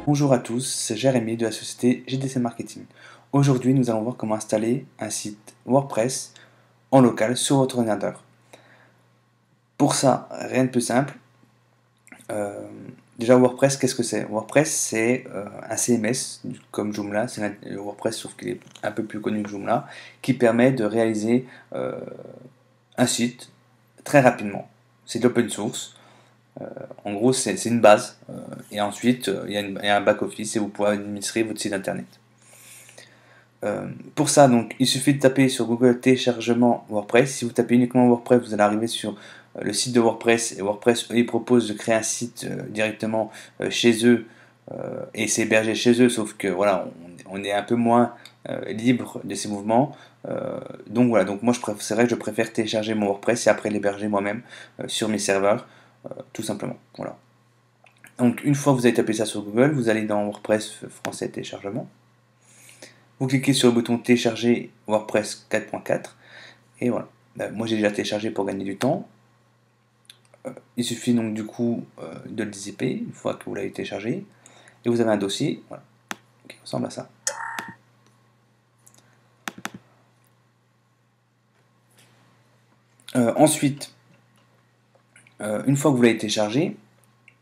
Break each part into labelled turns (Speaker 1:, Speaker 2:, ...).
Speaker 1: Bonjour à tous, c'est Jérémy de la société GDC Marketing. Aujourd'hui, nous allons voir comment installer un site WordPress en local sur votre ordinateur. Pour ça, rien de plus simple. Euh, Déjà, WordPress, qu'est-ce que c'est? WordPress, c'est un CMS comme Joomla, c'est le WordPress sauf qu'il est un peu plus connu que Joomla, qui permet de réaliser un site très rapidement. C'est de l'open source. En gros, c'est une base. Et ensuite, il y a un back-office et vous pouvez administrer votre site internet. Pour ça, donc, il suffit de taper sur Google téléchargement WordPress. Si vous tapez uniquement WordPress, vous allez arriver sur le site de WordPress. Et WordPress, eux, ils proposent de créer un site directement chez eux et c'est hébergé chez eux. Sauf que voilà, on est un peu moins libre de ces mouvements. Donc voilà, donc moi c'est vrai que je préfère télécharger mon WordPress et après l'héberger moi-même sur mes serveurs, tout simplement. Voilà. Donc une fois que vous avez tapé ça sur Google, vous allez dans WordPress français téléchargement. Vous cliquez sur le bouton télécharger WordPress 4.4 et voilà. Moi j'ai déjà téléchargé pour gagner du temps. Il suffit donc du coup de le zipper une fois que vous l'avez téléchargé et vous avez un dossier voilà, qui ressemble à ça. Ensuite, une fois que vous l'avez téléchargé,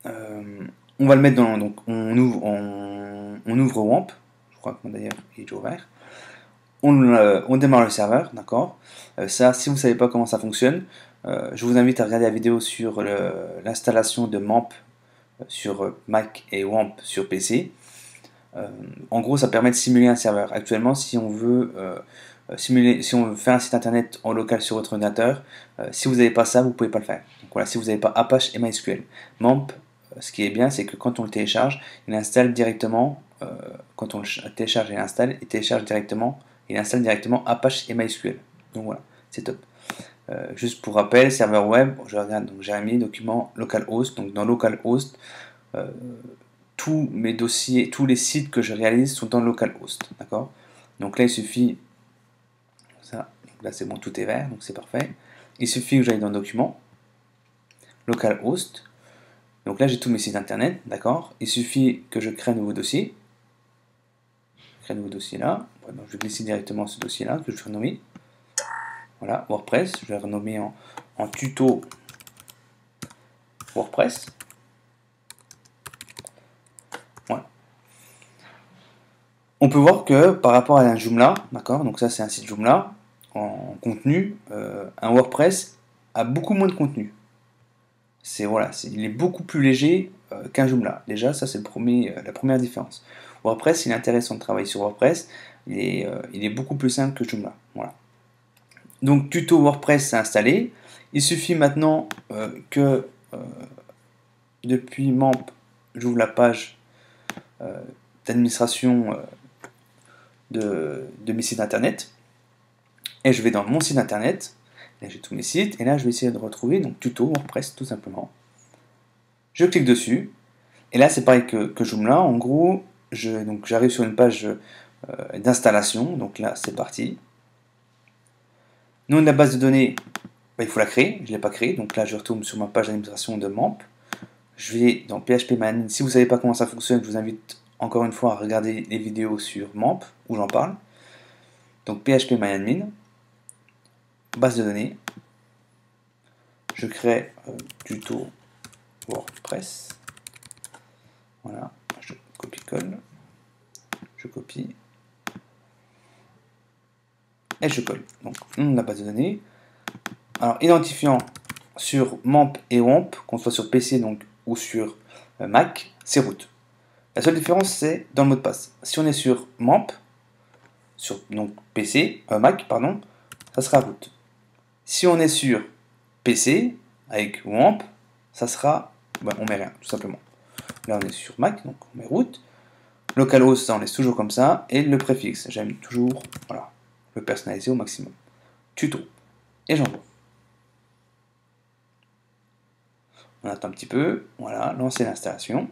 Speaker 1: on va le mettre dans. Donc on ouvre WAMP, je crois que d'ailleurs il est déjà ouvert. On démarre le serveur, d'accord. Ça, si vous ne savez pas comment ça fonctionne, je vous invite à regarder la vidéo sur l'installation de MAMP sur Mac et WAMP sur PC. En gros, ça permet de simuler un serveur. Actuellement, si on veut si on veut faire un site internet en local sur votre ordinateur, si vous n'avez pas ça, vous ne pouvez pas le faire. Donc voilà, si vous n'avez pas Apache et MySQL. MAMP, ce qui est bien, c'est que quand on le télécharge, il installe directement, quand on le télécharge et l'installe, il installe directement Apache et MySQL. Donc voilà, c'est top. Juste pour rappel, serveur web, je regarde, donc j'ai mis document localhost, donc dans localhost, euh, tous mes dossiers, tous les sites que je réalise sont dans localhost, d'accord. Donc là il suffit, ça, donc là c'est bon, tout est vert, donc c'est parfait. Il suffit que j'aille dans document, localhost, donc là j'ai tous mes sites internet, d'accord. Il suffit que je crée un nouveau dossier, créer un nouveau dossier là, donc je décide directement ce dossier là que je vais renommer. Voilà, WordPress, je vais renommer en tuto WordPress. Voilà. On peut voir que par rapport à un Joomla, d'accord, donc ça c'est un site Joomla, en contenu, un WordPress a beaucoup moins de contenu. Voilà, il est beaucoup plus léger qu'un Joomla. Déjà, ça c'est la première différence. WordPress, il est intéressant de travailler sur WordPress, il est beaucoup plus simple que Joomla. Voilà. Donc tuto WordPress c'est installé. Il suffit maintenant que depuis MAMP, j'ouvre la page d'administration de mes sites internet et je vais dans mon site internet. Là j'ai tous mes sites et là je vais essayer de retrouver donc tuto WordPress tout simplement. Je clique dessus et là c'est pareil que Joomla. En gros, j'arrive sur une page d'installation. Donc là c'est parti. Nom de la base de données, il faut la créer. Je ne l'ai pas créée, donc là je retourne sur ma page d'administration de MAMP. Je vais dans PHP-Man. Si vous ne savez pas comment ça fonctionne, je vous invite encore une fois à regarder les vidéos sur MAMP où j'en parle. Donc PHP-MyAdmin, base de données. Je crée tuto WordPress. Voilà, je copie-colle. Je copie. Et je colle. Donc la base de données. Alors identifiant sur MAMP et WAMP, qu'on soit sur PC donc, ou sur Mac, c'est root. La seule différence c'est dans le mot de passe. Si on est sur MAMP, sur donc PC, Mac, pardon, ça sera root. Si on est sur PC, avec WAMP, ça sera, on met rien, tout simplement. Là on est sur Mac, donc on met root. Localhost, ça on laisse toujours comme ça. Et le préfixe, j'aime toujours, voilà, le personnaliser au maximum. Tuto. Et j'envoie. On attend un petit peu, voilà, lancer l'installation.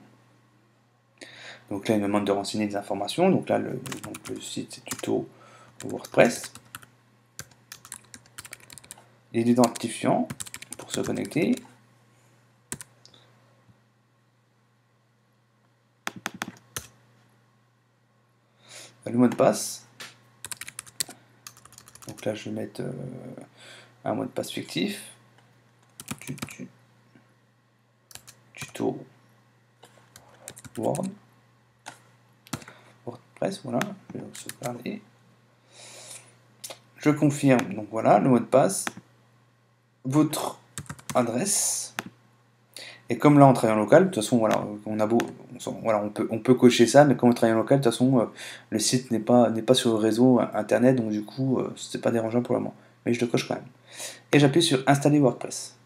Speaker 1: Donc là, il me demande de renseigner des informations. Donc là, le site, c'est tuto WordPress. L'identifiant pour se connecter. le mot de passe. Donc là, je vais mettre un mot de passe fictif. Tuto WordPress, voilà, je vais sauvegarder. Je confirme, donc voilà, le mot de passe, votre adresse. Et comme là on travaille en local, de toute façon, voilà, on peut cocher ça, mais comme on travaille en local, de toute façon, le site n'est pas sur le réseau internet, donc du coup, c'est pas dérangeant pour le moment. Mais je le coche quand même. Et j'appuie sur installer WordPress.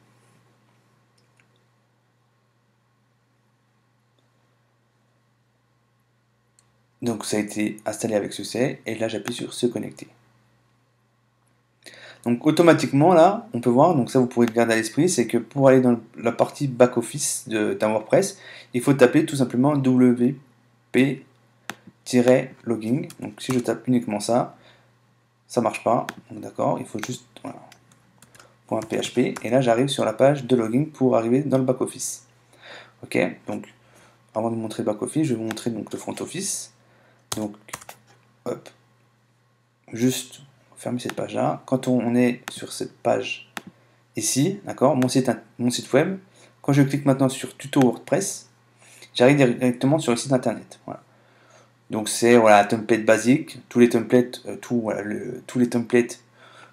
Speaker 1: Donc ça a été installé avec succès, et là j'appuie sur se connecter. Donc automatiquement là, on peut voir, donc ça vous pourrez le garder à l'esprit, c'est que pour aller dans la partie back-office d'un WordPress, il faut taper tout simplement wp-logging. Donc si je tape uniquement ça, ça marche pas, d'accord, il faut juste voilà, .php, et là j'arrive sur la page de login pour arriver dans le back-office. Ok, donc avant de vous montrer le back-office, je vais vous montrer donc le front-office. Donc, hop, juste fermer cette page là. Quand on est sur cette page ici, d'accord, mon site web, quand je clique maintenant sur tuto WordPress, j'arrive directement sur le site internet. Voilà. Donc c'est voilà, un template basique, tous les templates, tous les templates,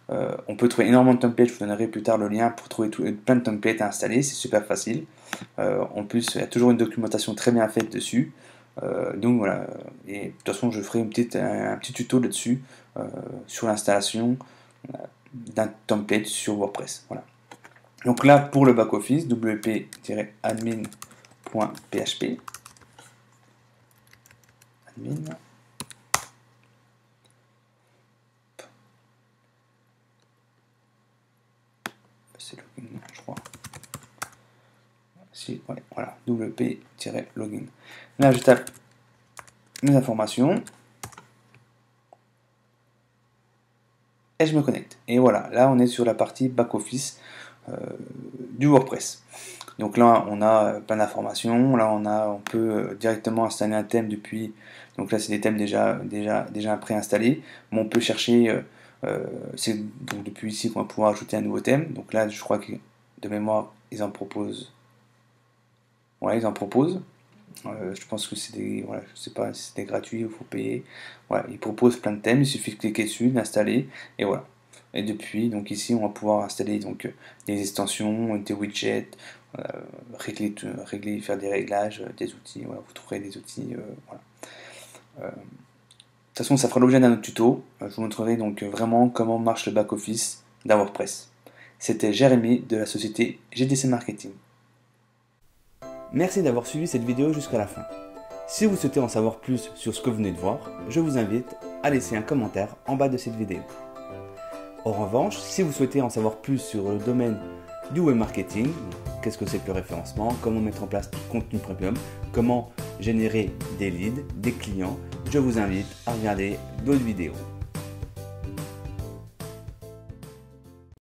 Speaker 1: on peut trouver énormément de templates, je vous donnerai plus tard le lien pour trouver plein de templates à installer, c'est super facile. En plus, il y a toujours une documentation très bien faite dessus. Donc voilà, et de toute façon je ferai un petit tuto là-dessus sur l'installation d'un template sur WordPress. Voilà. Donc là pour le back-office, wp-admin.php, admin, c'est login, je crois. Ouais, voilà, wp-login. Là, je tape mes informations et je me connecte. Et voilà, là, on est sur la partie back-office du WordPress. Donc là, on a plein d'informations. Là, on peut directement installer un thème depuis. Donc là, c'est des thèmes déjà préinstallés. Mais on peut chercher. C'est donc depuis ici qu'on va pouvoir ajouter un nouveau thème. Donc là, je crois que de mémoire, ils en proposent. Voilà, ils en proposent. Je pense que c'est des, voilà, je sais pas si c'est gratuit ou il faut payer. Voilà, ils proposent plein de thèmes, il suffit de cliquer dessus, d'installer, et voilà. Et depuis, donc ici, on va pouvoir installer donc des extensions, des widgets, régler, faire des réglages, des outils. Voilà, vous trouverez des outils. Voilà. De toute façon, ça fera l'objet d'un autre tuto. Je vous montrerai donc vraiment comment marche le back-office d'un WordPress. C'était Jérémy de la société GDC Marketing. Merci d'avoir suivi cette vidéo jusqu'à la fin. Si vous souhaitez en savoir plus sur ce que vous venez de voir, je vous invite à laisser un commentaire en bas de cette vidéo. En revanche, si vous souhaitez en savoir plus sur le domaine du web marketing, qu'est-ce que c'est que le référencement, comment mettre en place du contenu premium, comment générer des leads, des clients, je vous invite à regarder d'autres vidéos.